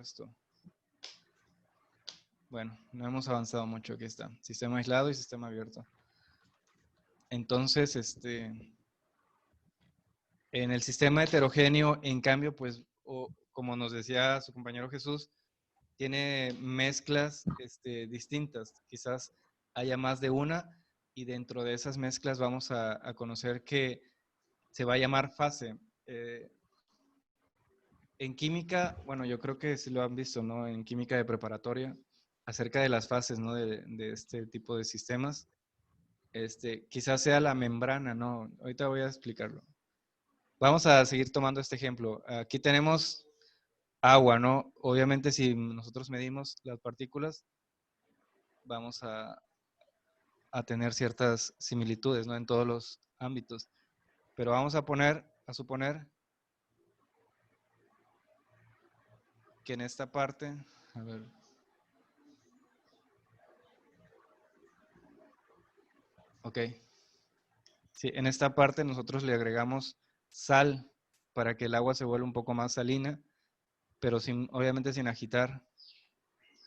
esto. Bueno, no hemos avanzado mucho. Aquí está. Sistema aislado y sistema abierto. Entonces, en el sistema heterogéneo, en cambio, pues, como nos decía su compañero Jesús, tiene mezclas distintas. Quizás haya más de una y dentro de esas mezclas vamos a conocer que se va a llamar fase. En química, bueno, yo creo que sí lo han visto, ¿no? En química de preparatoria, acerca de las fases, ¿no? De este tipo de sistemas. Quizás sea la membrana, ¿no? Ahorita voy a explicarlo. Vamos a seguir tomando este ejemplo. Aquí tenemos agua, ¿no? Obviamente si nosotros medimos las partículas, vamos a tener ciertas similitudes, ¿no? En todos los ámbitos. Pero vamos a suponer que en esta parte, a ver. Ok. Sí, en esta parte nosotros le agregamos sal para que el agua se vuelva un poco más salina, pero obviamente sin agitar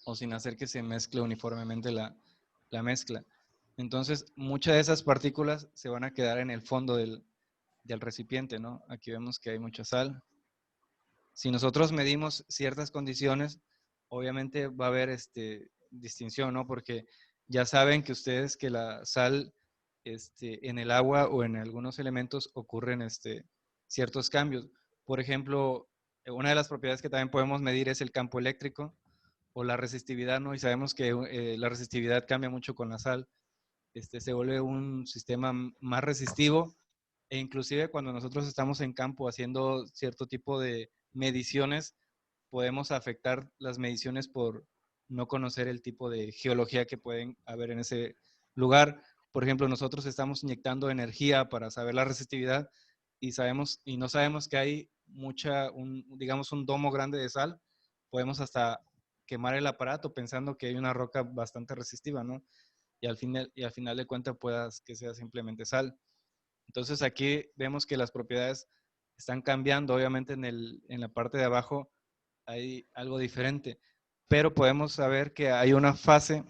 o sin hacer que se mezcle uniformemente la mezcla. Entonces, muchas de esas partículas se van a quedar en el fondo del recipiente, ¿no? Aquí vemos que hay mucha sal. Si nosotros medimos ciertas condiciones, obviamente va a haber distinción, ¿no? Porque ya saben que ustedes que la sal en el agua o en algunos elementos ocurren ciertos cambios. Por ejemplo, una de las propiedades que también podemos medir es el campo eléctrico o la resistividad, ¿no? Y sabemos que la resistividad cambia mucho con la sal. Se vuelve un sistema más resistivo e inclusive cuando nosotros estamos en campo haciendo cierto tipo de mediciones, podemos afectar las mediciones por no conocer el tipo de geología que pueden haber en ese lugar. Por ejemplo, nosotros estamos inyectando energía para saber la resistividad y no sabemos que hay digamos un domo grande de sal, podemos hasta quemar el aparato pensando que hay una roca bastante resistiva, ¿no? Y al final de cuentas puedas que sea simplemente sal. Entonces aquí vemos que las propiedades están cambiando, obviamente en la parte de abajo hay algo diferente, pero podemos saber que hay una fase,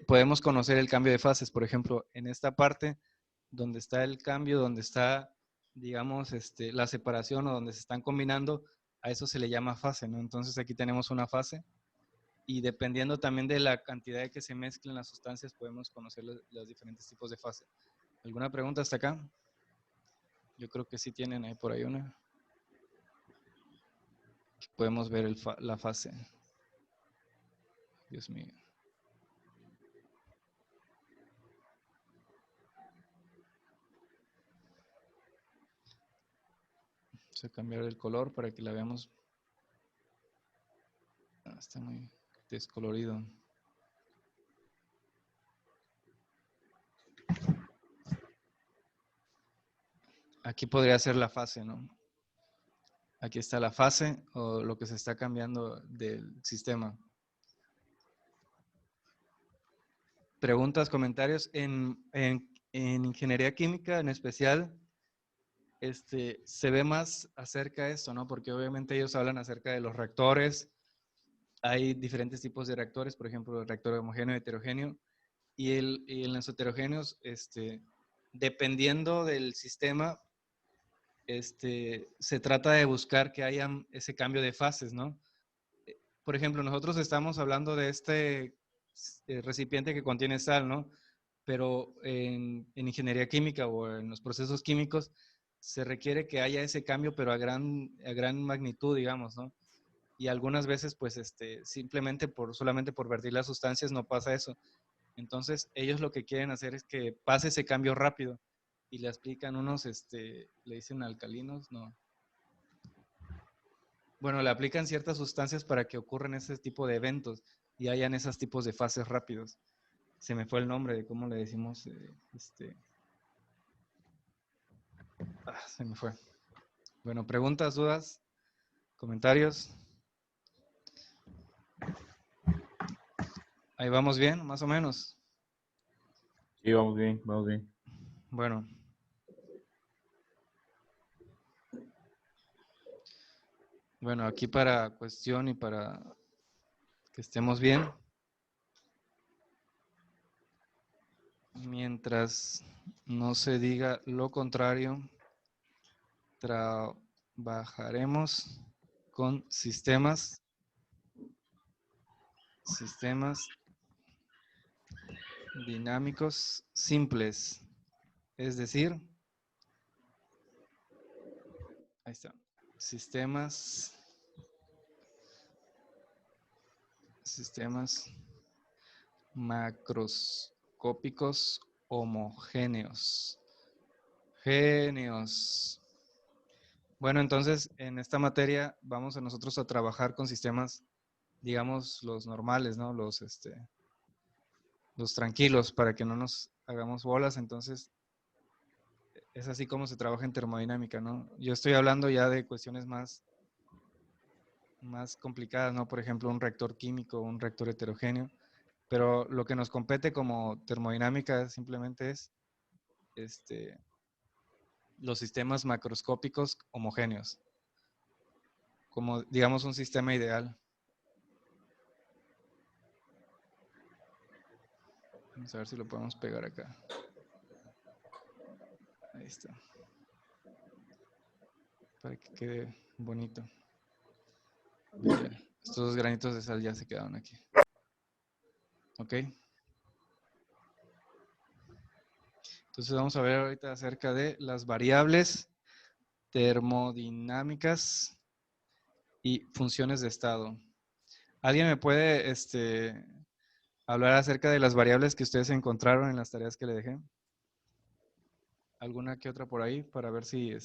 podemos conocer el cambio de fases, por ejemplo, en esta parte donde está el cambio, donde está, digamos, la separación o donde se están combinando, a eso se le llama fase, ¿no? Entonces aquí tenemos una fase y dependiendo también de la cantidad de que se mezclen las sustancias, podemos conocer los diferentes tipos de fase. ¿Alguna pregunta hasta acá? Yo creo que sí tienen ahí por ahí una. Aquí podemos ver la fase. Dios mío. Vamos a cambiar el color para que la veamos. Está muy descolorido. Aquí podría ser la fase, ¿no? Aquí está la fase o lo que se está cambiando del sistema. Preguntas, comentarios. En ingeniería química en especial, se ve más acerca de esto, ¿no? Porque obviamente ellos hablan acerca de los reactores. Hay diferentes tipos de reactores, por ejemplo, el reactor homogéneo y heterogéneo. Y en los heterogéneos, dependiendo del sistema, se trata de buscar que haya ese cambio de fases, ¿no? Por ejemplo, nosotros estamos hablando de este recipiente que contiene sal, ¿no? Pero en ingeniería química o en los procesos químicos se requiere que haya ese cambio, pero a gran magnitud, digamos, ¿no? Y algunas veces, pues, simplemente solamente por vertir las sustancias no pasa eso. Entonces, ellos lo que quieren hacer es que pase ese cambio rápido y le aplican unos, le dicen alcalinos, no. Bueno, le aplican ciertas sustancias para que ocurran ese tipo de eventos y hayan esos tipos de fases rápidos. Se me fue el nombre de cómo le decimos, se me fue. Bueno, preguntas, dudas, comentarios. Ahí vamos bien, más o menos. Sí, vamos bien, vamos bien. Bueno, aquí para cuestión y para que estemos bien. Mientras no se diga lo contrario, trabajaremos con sistemas dinámicos simples. Es decir, ahí está. Sistemas macroscópicos homogéneos. Bueno, entonces en esta materia vamos a nosotros a trabajar con sistemas, digamos, los normales, ¿no? Los tranquilos, para que no nos hagamos bolas. Entonces, es así como se trabaja en termodinámica, ¿no? Yo estoy hablando ya de cuestiones más complicadas, ¿no? Por ejemplo, un reactor químico, un reactor heterogéneo. Pero lo que nos compete como termodinámica simplemente es los sistemas macroscópicos homogéneos, como digamos un sistema ideal. Vamos a ver si lo podemos pegar acá. Ahí está. Para que quede bonito. Ya. Estos dos granitos de sal ya se quedaron aquí. ¿Ok? Entonces vamos a ver ahorita acerca de las variables termodinámicas y funciones de estado. ¿Alguien me puede hablar acerca de las variables que ustedes encontraron en las tareas que le dejé? ¿Alguna que otra por ahí para ver si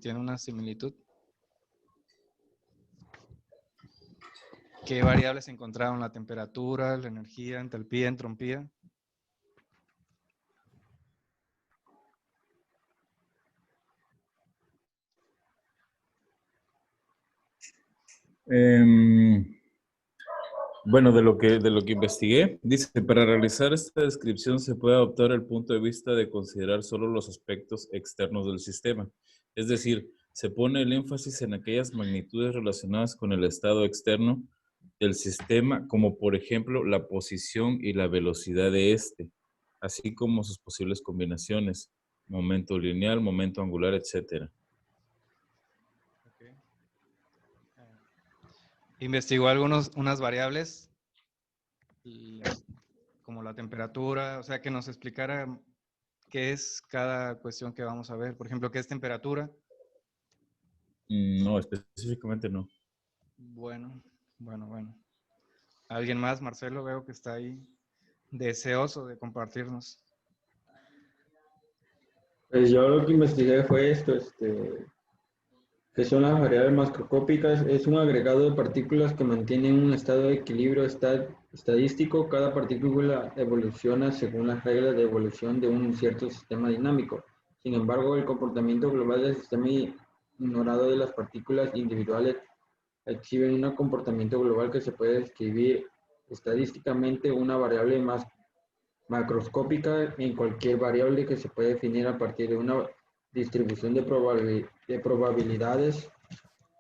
tiene una similitud? ¿Qué variables encontraron? La temperatura, la energía, entalpía, entropía. Bueno, de lo que investigué, dice, para realizar esta descripción se puede adoptar el punto de vista de considerar solo los aspectos externos del sistema. Es decir, se pone el énfasis en aquellas magnitudes relacionadas con el estado externo del sistema, como por ejemplo la posición y la velocidad de este, así como sus posibles combinaciones, momento lineal, momento angular, etc. Okay. Investigó unas variables como la temperatura, o sea, que nos explicara qué es cada cuestión que vamos a ver. Por ejemplo, ¿qué es temperatura? No, específicamente no. Bueno. ¿Alguien más? Marcelo, veo que está ahí deseoso de compartirnos. Pues yo lo que investigué fue esto, que son las variables macroscópicas. Es un agregado de partículas que mantienen un estado de equilibrio estadístico. Cada partícula evoluciona según las reglas de evolución de un cierto sistema dinámico. Sin embargo, el comportamiento global del sistema ignorado de las partículas individuales exhiben un comportamiento global que se puede describir estadísticamente. Una variable más macroscópica en cualquier variable que se puede definir a partir de una distribución de probabilidades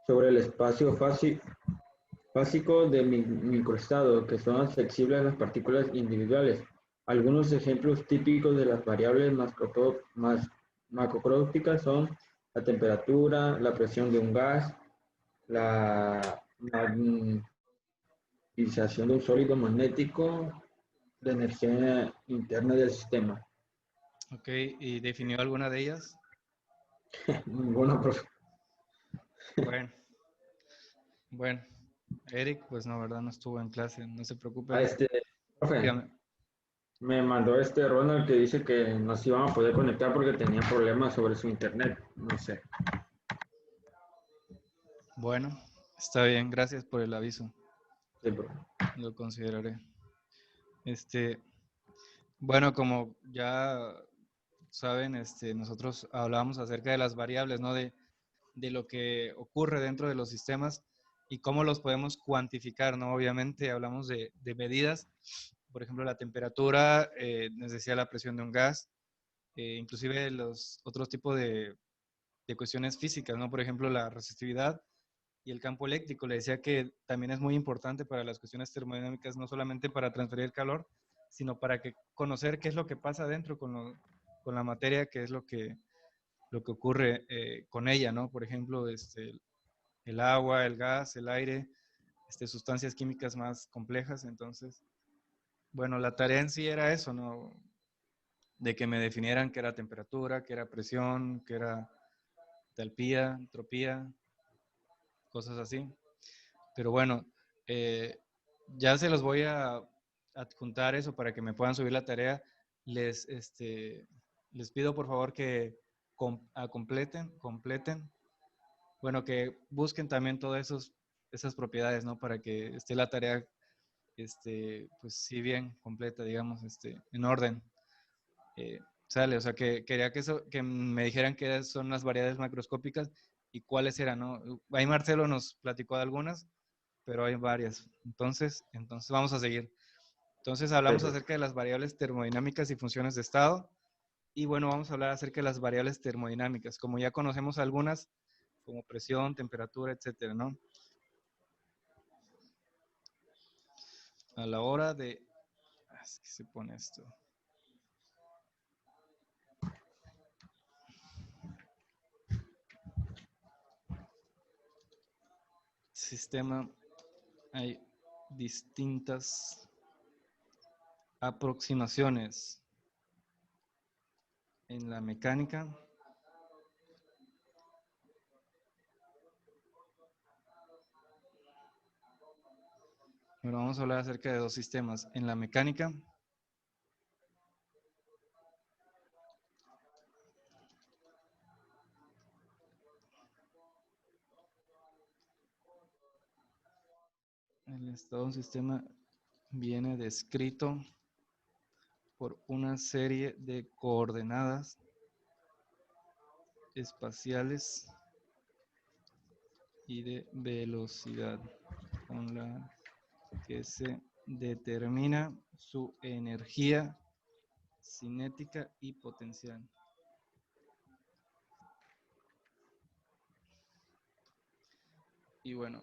sobre el espacio fásico de microestado, que son accesibles a las partículas individuales. Algunos ejemplos típicos de las variables macroscópicas son la temperatura, la presión de un gas, la magnetización de un sólido magnético, la energía interna del sistema. Ok, ¿y definió alguna de ellas? Ninguna, profe. Bueno. Eric, pues no, ¿verdad? No estuvo en clase, no se preocupe. Profe, Dígame. me mandó Ronald que dice que no se iban a poder conectar porque tenía problemas sobre su internet. No sé. Bueno, está bien, gracias por el aviso. Sí, profe. Lo consideraré. Bueno, como ya saben, nosotros hablábamos acerca de las variables, ¿no? De lo que ocurre dentro de los sistemas y cómo los podemos cuantificar, ¿no? Obviamente hablamos de medidas, por ejemplo, la temperatura, les decía la presión de un gas, inclusive los otros tipos de cuestiones físicas, ¿no? Por ejemplo, la resistividad y el campo eléctrico. Le decía que también es muy importante para las cuestiones termodinámicas, no solamente para transferir el calor, sino para conocer qué es lo que pasa adentro con la materia, qué es lo que ocurre con ella, ¿no? Por ejemplo, el agua, el gas, el aire, sustancias químicas más complejas. Entonces, bueno, la tarea en sí era eso, ¿no? De que me definieran qué era temperatura, qué era presión, qué era entalpía, entropía, cosas así. Pero bueno, ya se los voy a adjuntar eso para que me puedan subir la tarea. Les pido por favor que completen. Bueno, que busquen también todas esas propiedades, ¿no? Para que esté la tarea, pues sí bien completa, digamos, en orden. Sale, o sea, que quería que me dijeran qué son las variables macroscópicas y cuáles eran, ¿no? Ahí Marcelo nos platicó de algunas, pero hay varias. Entonces vamos a seguir. Entonces hablamos acerca de las variables termodinámicas y funciones de estado. Y bueno, vamos a hablar acerca de las variables termodinámicas. Como ya conocemos algunas, como presión, temperatura, etcétera, ¿no? A la hora de... Es que se pone esto. Sistema, hay distintas aproximaciones en la mecánica. Bueno, vamos a hablar acerca de dos sistemas. En la mecánica, el estado de un sistema viene descrito por una serie de coordenadas espaciales y de velocidad con la que se determina su energía cinética y potencial. Y bueno,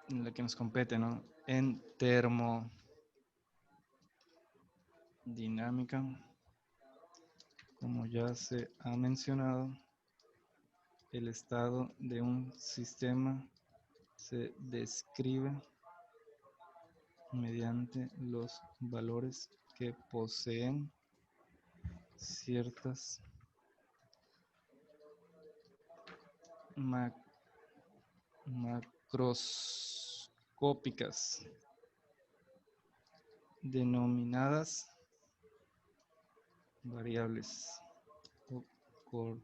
la que nos compete, ¿no? En termodinámica, como ya se ha mencionado, el estado de un sistema se describe mediante los valores que poseen ciertas macroscópicas denominadas variables o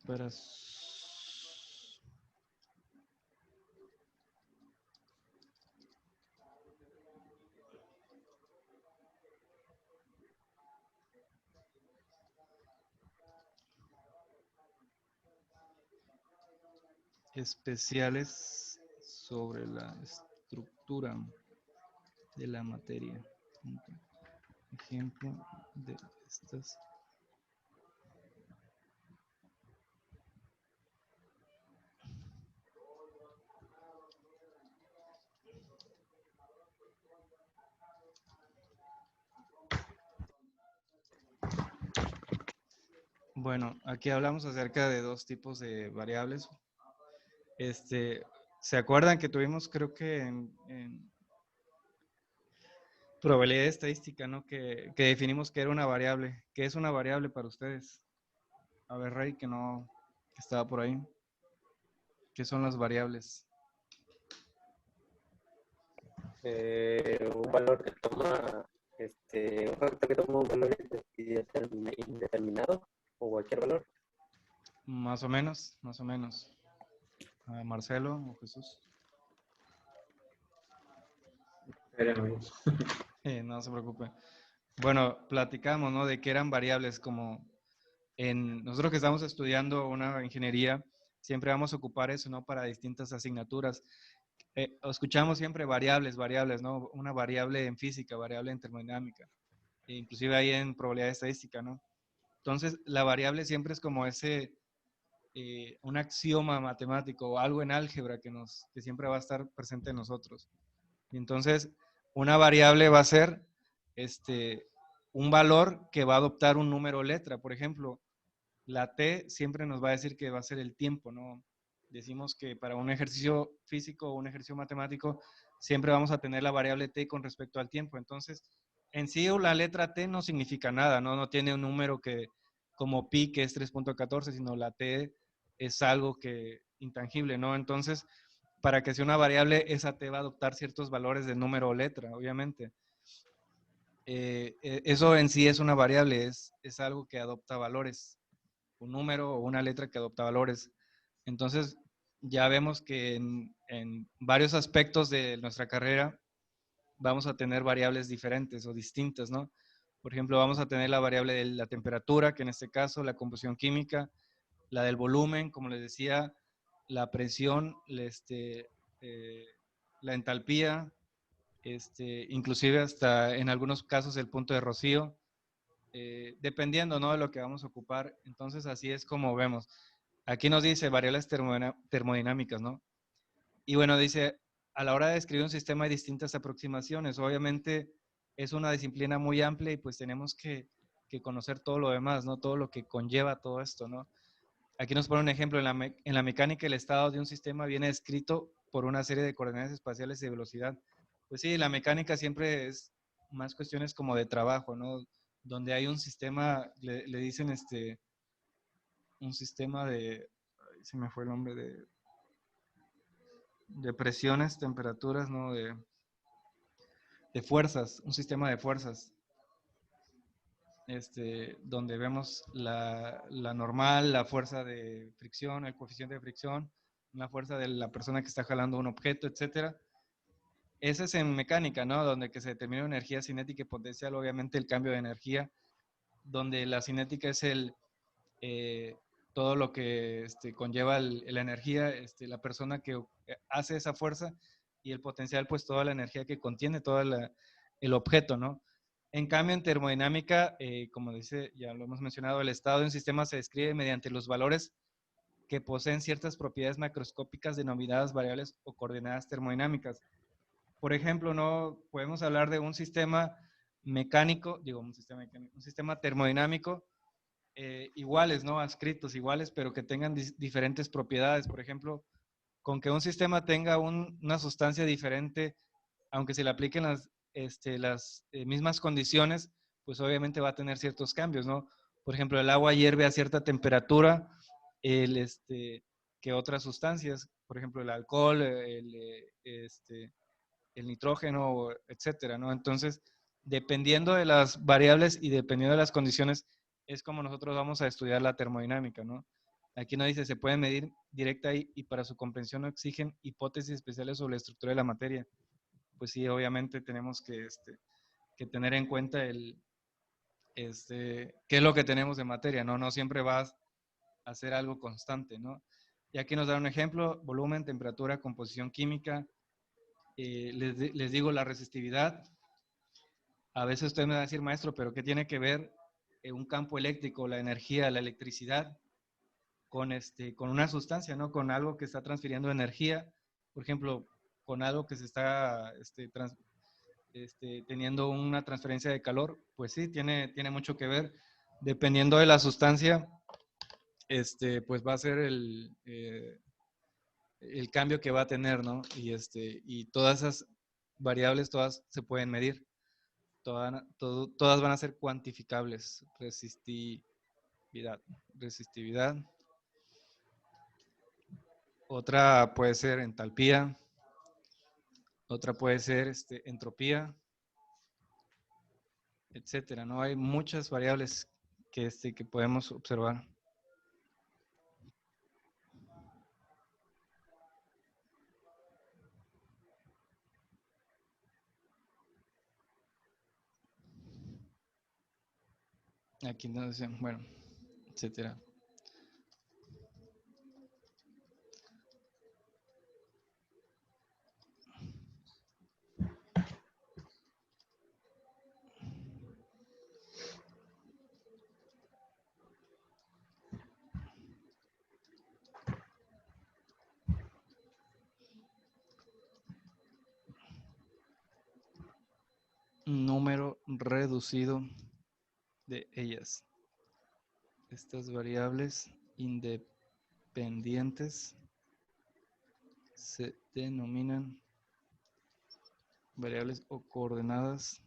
para especiales sobre la estructura de la materia. Ejemplo de estas. Bueno, aquí hablamos acerca de dos tipos de variables. ¿Se acuerdan que tuvimos, creo que en probabilidad estadística, ¿no? Que definimos que era una variable. ¿Qué es una variable para ustedes? A ver, Rey, que estaba por ahí. ¿Qué son las variables? Un valor que toma, un factor que toma un valor indeterminado o cualquier valor. Más o menos, más o menos. Marcelo o Jesús. No se preocupe. Bueno, platicamos, ¿no? De que eran variables como nosotros que estamos estudiando una ingeniería, siempre vamos a ocupar eso, ¿no? Para distintas asignaturas. Escuchamos siempre variables, ¿no? Una variable en física, variable en termodinámica, e inclusive ahí en probabilidad estadística, ¿no? Entonces, la variable siempre es como un axioma matemático o algo en álgebra que siempre va a estar presente en nosotros. Y entonces, una variable va a ser un valor que va a adoptar un número o letra. Por ejemplo, la t siempre nos va a decir que va a ser el tiempo, ¿no? Decimos que para un ejercicio físico o un ejercicio matemático siempre vamos a tener la variable t con respecto al tiempo. Entonces, en sí la letra t no significa nada, ¿no? No tiene un número como pi, que es 3.14, sino la t es algo intangible, ¿no? Entonces, para que sea una variable, esa t va a adoptar ciertos valores de número o letra, obviamente. Eso en sí es una variable, es algo que adopta valores, un número o una letra que adopta valores. Entonces, ya vemos que en varios aspectos de nuestra carrera vamos a tener variables diferentes o distintas, ¿no? Por ejemplo, vamos a tener la variable de la temperatura, que en este caso la composición química, la del volumen, como les decía, la presión, la entalpía, inclusive hasta en algunos casos el punto de rocío, dependiendo, ¿no?, de lo que vamos a ocupar. Entonces, así es como vemos. Aquí nos dice variables termodinámicas, ¿no? Y bueno, dice, a la hora de describir un sistema hay distintas aproximaciones. Obviamente es una disciplina muy amplia y pues tenemos que conocer todo lo demás, ¿no? Todo lo que conlleva todo esto, ¿no? Aquí nos pone un ejemplo, en la mecánica el estado de un sistema viene descrito por una serie de coordenadas espaciales de velocidad. Pues sí, la mecánica siempre es más cuestiones como de trabajo, ¿no? Donde hay un sistema, le dicen un sistema se me fue el nombre, de presiones, temperaturas, ¿no? De fuerzas, un sistema de fuerzas. Donde vemos la normal, la fuerza de fricción, el coeficiente de fricción, la fuerza de la persona que está jalando un objeto, etcétera. Ese es en mecánica, ¿no? Donde que se determina energía cinética y potencial, obviamente el cambio de energía, donde la cinética es todo lo que conlleva la energía, la persona que hace esa fuerza, y el potencial, pues toda la energía que contiene todo el objeto, ¿no? En cambio, en termodinámica, como dice, ya lo hemos mencionado, el estado de un sistema se describe mediante los valores que poseen ciertas propiedades macroscópicas denominadas variables o coordenadas termodinámicas. Por ejemplo, no podemos hablar de un sistema mecánico, un sistema termodinámico, iguales, ¿no? Adscritos iguales, pero que tengan diferentes propiedades. Por ejemplo, con que un sistema tenga una sustancia diferente, aunque se le apliquen las mismas condiciones, pues obviamente va a tener ciertos cambios, ¿no? Por ejemplo, el agua hierve a cierta temperatura que otras sustancias, por ejemplo, el alcohol, el nitrógeno, etcétera, ¿no? Entonces, dependiendo de las variables y dependiendo de las condiciones, es como nosotros vamos a estudiar la termodinámica, ¿no? Aquí nos dice, se puede medir directa y para su comprensión exigen hipótesis especiales sobre la estructura de la materia. Pues sí, obviamente tenemos que tener en cuenta qué es lo que tenemos de materia, ¿no? No siempre vas a hacer algo constante, ¿no? Y aquí nos da un ejemplo, volumen, temperatura, composición química. Les digo la resistividad. A veces usted me va a decir, maestro, pero ¿qué tiene que ver un campo eléctrico, la energía, la electricidad, con una sustancia, ¿no? Con algo que está transfiriendo energía, por ejemplo, con algo que se está teniendo una transferencia de calor. Pues sí, tiene mucho que ver. Dependiendo de la sustancia, pues va a ser el cambio que va a tener, ¿no? Y todas esas variables, todas se pueden medir. Todas van a ser cuantificables. Resistividad. Otra puede ser entalpía. Otra puede ser entropía, etcétera, ¿no? Hay muchas variables que podemos observar. Aquí nos dicen, bueno, etcétera. número reducido de ellas. Estas variables independientes se denominan variables o coordenadas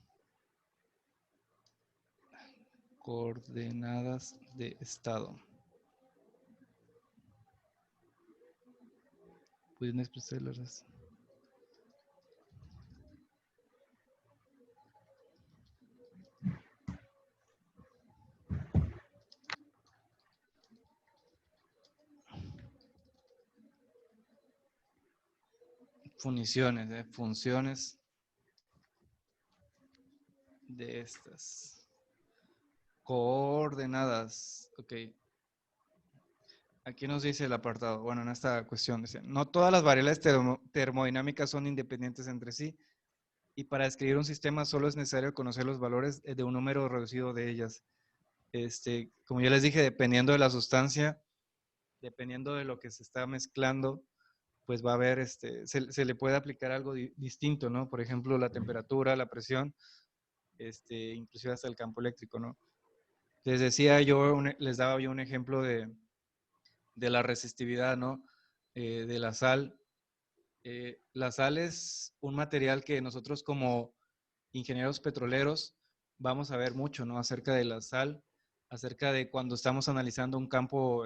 de estado. ¿Pueden expresarlas? Funciones de estas. Coordenadas. Ok. Aquí nos dice el apartado. Bueno, en esta cuestión dice, no todas las variables termodinámicas son independientes entre sí. Y para describir un sistema solo es necesario conocer los valores de un número reducido de ellas. Como ya les dije, dependiendo de la sustancia, dependiendo de lo que se está mezclando, pues va a haber, se le puede aplicar algo distinto, ¿no? Por ejemplo, la temperatura, la presión, inclusive hasta el campo eléctrico, ¿no? Les decía yo, les daba yo un ejemplo de la resistividad, ¿no? De la sal. La sal es un material que nosotros como ingenieros petroleros vamos a ver mucho, ¿no? Acerca de la sal, acerca de cuando estamos analizando un campo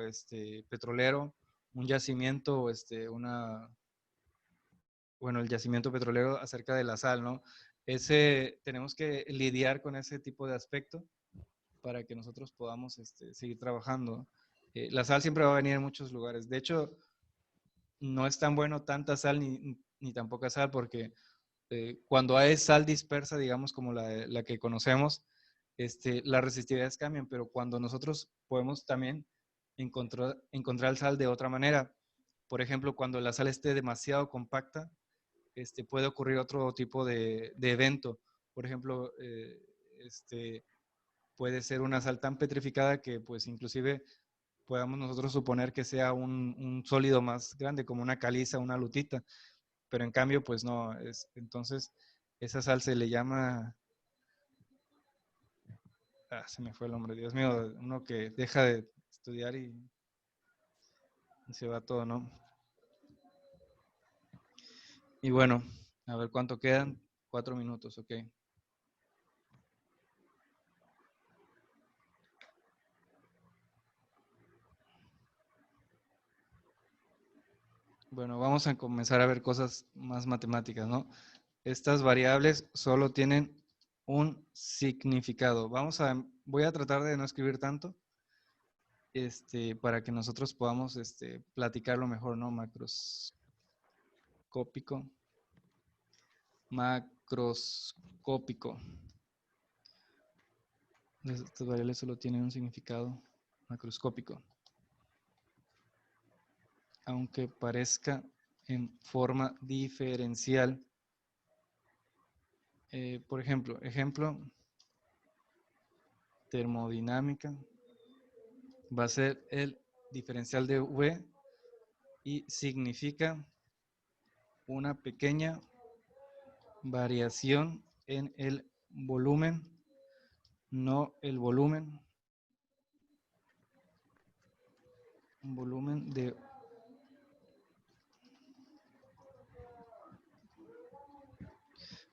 petrolero, un yacimiento, bueno, el yacimiento petrolero acerca de la sal, ¿no? Tenemos que lidiar con ese tipo de aspecto para que nosotros podamos seguir trabajando. La sal siempre va a venir en muchos lugares. De hecho, no es tan bueno tanta sal ni tan poca sal porque cuando hay sal dispersa, digamos, como la que conocemos, las resistividades cambian, pero cuando nosotros podemos también encontrar sal de otra manera, por ejemplo, cuando la sal esté demasiado compacta, puede ocurrir otro tipo de evento. Por ejemplo, puede ser una sal tan petrificada que pues inclusive podamos nosotros suponer que sea un sólido más grande, como una caliza, una lutita, pero en cambio pues no, entonces esa sal se le llama, se me fue el nombre, Dios mío, uno que deja de estudiar y se va todo, ¿no? Y bueno, a ver cuánto quedan, 4 minutos, ok. Bueno, vamos a comenzar a ver cosas más matemáticas, ¿no? Estas variables solo tienen un significado. Voy a tratar de no escribir tanto, para que nosotros podamos platicarlo mejor, ¿no? Macroscópico. Estas variables solo tienen un significado macroscópico. Aunque parezca en forma diferencial. Por ejemplo, termodinámica va a ser el diferencial de V y significa una pequeña variación en el volumen, no el volumen, un volumen de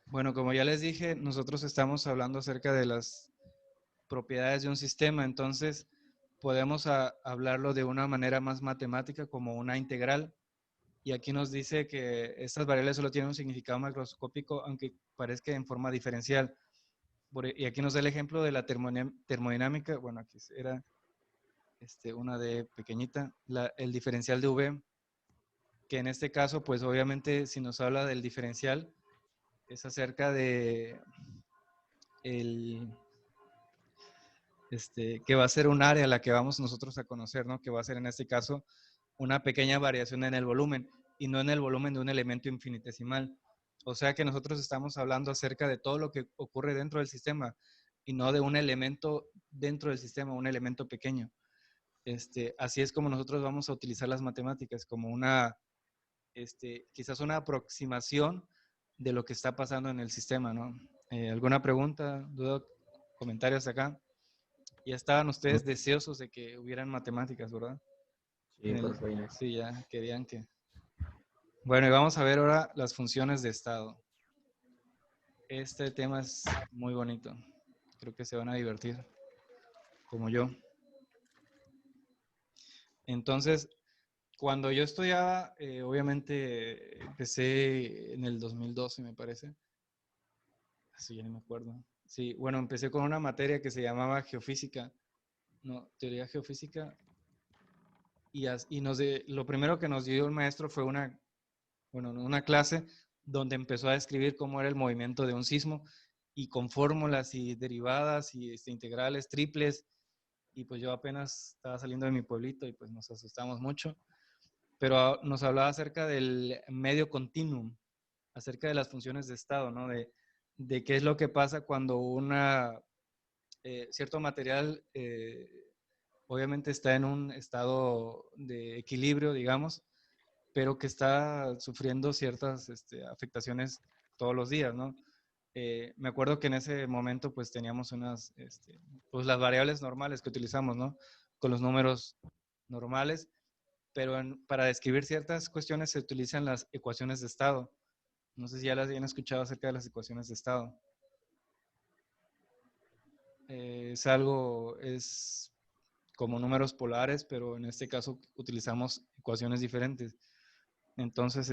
Bueno, como ya les dije, nosotros estamos hablando acerca de las propiedades de un sistema, entonces podemos hablarlo de una manera más matemática como una integral. Y aquí nos dice que estas variables solo tienen un significado macroscópico, aunque parezca en forma diferencial. Y aquí nos da el ejemplo de la termodinámica. Bueno, aquí era una de pequeñita, el diferencial de V, que en este caso, pues obviamente si nos habla del diferencial, es acerca de que va a ser un área a la que vamos nosotros a conocer, ¿no? Que va a ser en este caso una pequeña variación en el volumen y no en el volumen de un elemento infinitesimal. O sea que nosotros estamos hablando acerca de todo lo que ocurre dentro del sistema y no de un elemento dentro del sistema, un elemento pequeño. Así es como nosotros vamos a utilizar las matemáticas, como quizás una aproximación de lo que está pasando en el sistema, ¿no? ¿Alguna pregunta, duda, comentarios acá? Ya estaban ustedes deseosos de que hubieran matemáticas, ¿verdad? Sí, por favor. Sí, ya querían que... Bueno, y vamos a ver ahora las funciones de estado. Este tema es muy bonito. Creo que se van a divertir, como yo. Entonces, cuando yo estudiaba, obviamente empecé en el 2012, me parece. Así ya no me acuerdo. Sí, bueno, empecé con una materia que se llamaba geofísica, no, teoría geofísica, y lo primero que nos dio el maestro fue una clase donde empezó a describir cómo era el movimiento de un sismo y con fórmulas y derivadas y integrales triples, y pues yo apenas estaba saliendo de mi pueblito y pues nos asustamos mucho, pero nos hablaba acerca del medio continuum, acerca de las funciones de estado, ¿no? De qué es lo que pasa cuando cierto material obviamente está en un estado de equilibrio, digamos, pero que está sufriendo ciertas afectaciones todos los días, ¿no? Me acuerdo que en ese momento pues teníamos pues las variables normales que utilizamos, ¿no? Con los números normales, pero para describir ciertas cuestiones se utilizan las ecuaciones de estado. No sé si ya las habían escuchado acerca de las ecuaciones de estado. Es como números polares, pero en este caso utilizamos ecuaciones diferentes. Entonces,